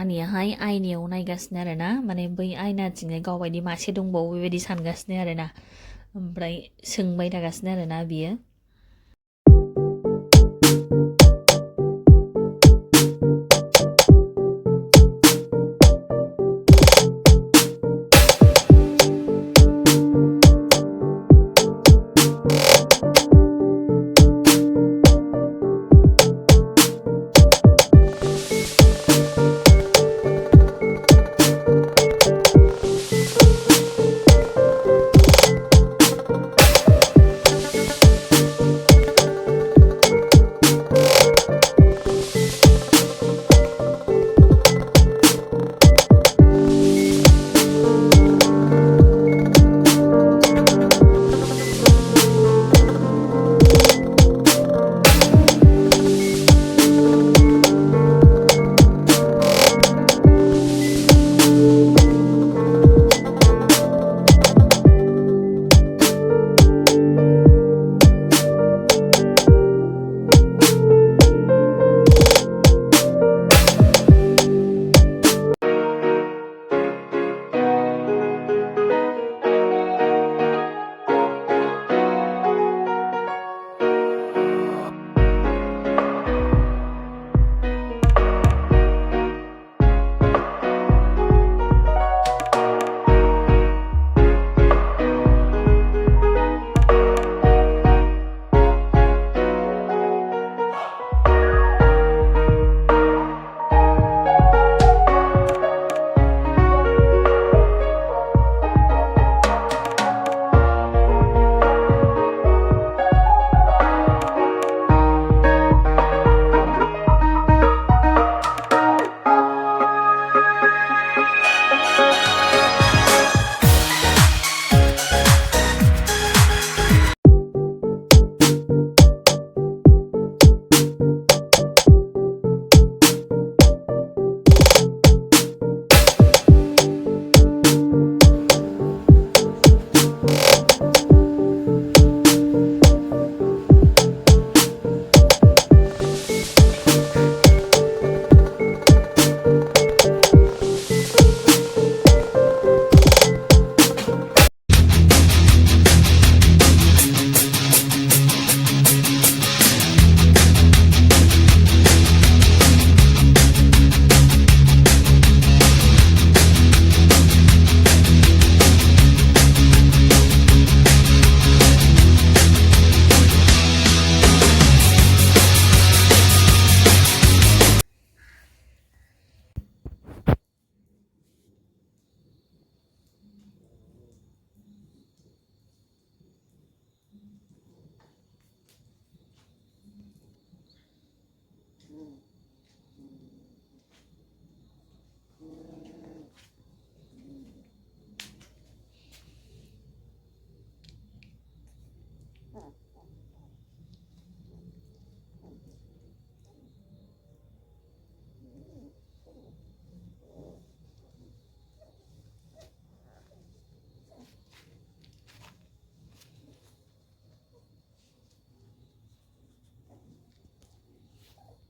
रानियाहाय आयनायाव नायगासिनो आरो ना माने बै आयनाथिंजाय गावबायदि मासे दंबावो बेबायदि सानगासिनो आरो ना ओमफ्राय सोंबाय थागासिनो आरो ना बियो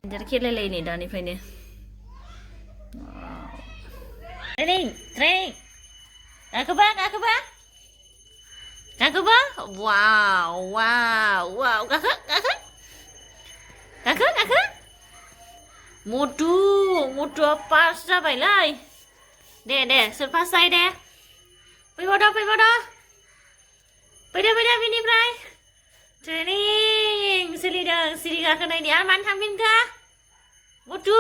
Jadi kelele ini दानिफ्रायनो training गाखोबा wow गाखो mutu pas जाबायलै दे सोर पास जायो दे फैदो बिनिफ्राय ट्रेनिं सोलिदों सिरि गाखोनायनि आरो मानो थांफिनखो मुथु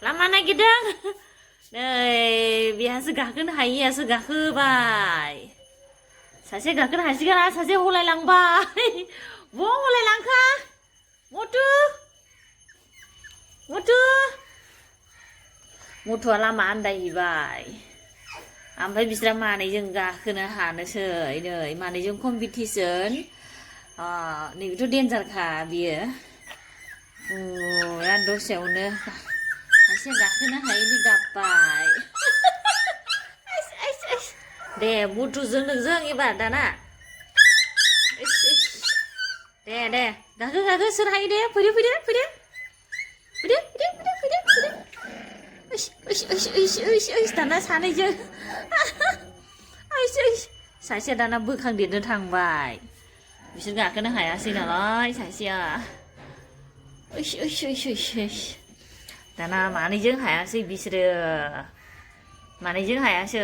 लामा नागिरदों नै बेहासो गाखोनो हायियासो गाखोबाय सासे गाखोनो हासिगोन आरो सासे हलायलांबाय बहा हलायलांखो मुथुआ लामा आन्दायहैबाय ओमफ्राय बिस्रा मानैजों गाखोनो हानोसै नै मानैजों कम्पिटिसन नैबेथ' डेन्जारखा बियो दसेयावनो सासे गाखोनो हायैनि गाबबाय दे मुथुजों नोंजों एबार दाना दे गाखो सोर हायो दे फैदो दाना सानैजों सासेया दाना बोखांदेरनो थांबाय बिसोर गाखोनो हायासै नालाय सासेया दाना मानैजों हायासै बिसोरो मानैजों हायासै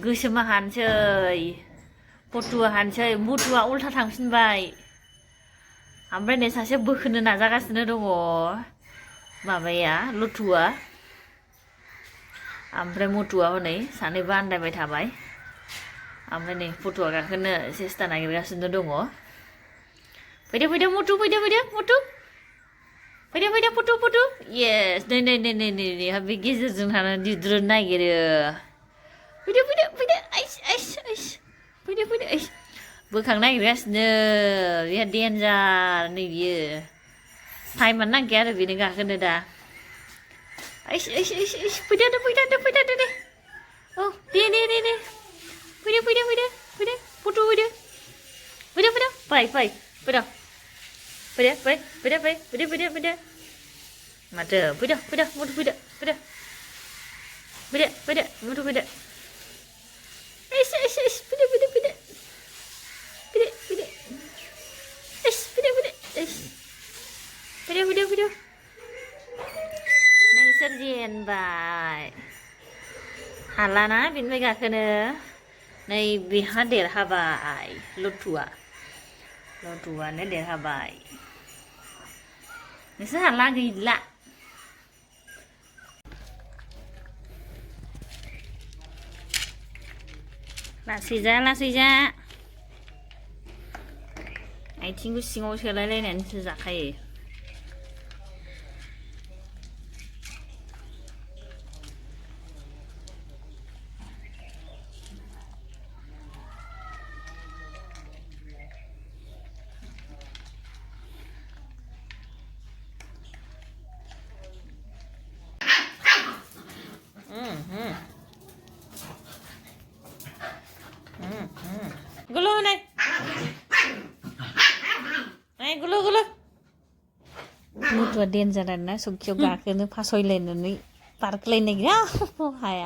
गोसोमा हानसै पटुआ हानसै मुटुआ उल्था थांफिनबाय ओमफ्राय नै सासे बोखोनो नाजागासिनो दङ माबाया लुथुआ ओमफ्राय मुटुआ हनै सानैबो आन्दायबाय थाबाय ओमफ्राय नै पटुआ गाखोनो सेस्था नागिरगासिनो दङ फैदो मुटु फैदो मुटु फैदो पटु येस नै बे गेजेरजों थानानै दिद्रुनो नागिरो फैदो बोखांनो नागिरगासिनो बेहा डेन्जार नै बियो टाइमानो नांखाया आरो बेनो गाखोनो दा फैदो दे औ दे फैदो पटु फैदो फैदो माथो फैदो मुटु फैदो मुटु फैदो फैदो नोंसोर जेनबाय हालाना बिनिफ्राय गाखोनो नै बिहा देरहाबाय लुथुआनो देरहाबाय नोंसोर हाला गैला लासै जा आथिंखौ सिङाव सोलायलायनानैसो जाखायो Golu này Golu mutua danger na sukyo gakhनो फासयलायनानै बारख्लायनाय गैया हाया